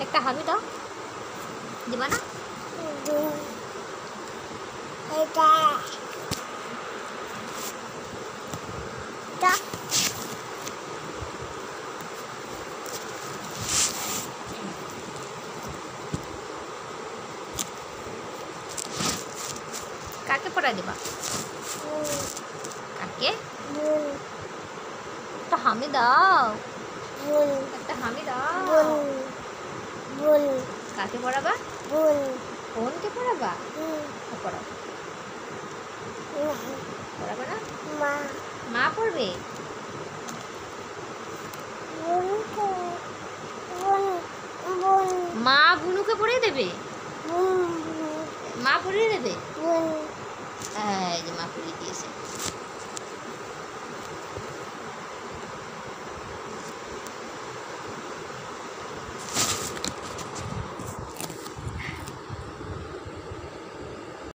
একটা হামি দাও, দিবা না? কাকে পড়াই দিবা? কাকে? একটা হামি দাও, একটা হামি দাও। কাকে পড়াবা? বোনকে পড়াবা? পড়াও। পড়াবে না? মা পড়বে? মা বুনুকে পড়িয়ে দেবে? মা পড়িয়ে দেবে? এই যে মা পড়িয়ে দিয়েছে।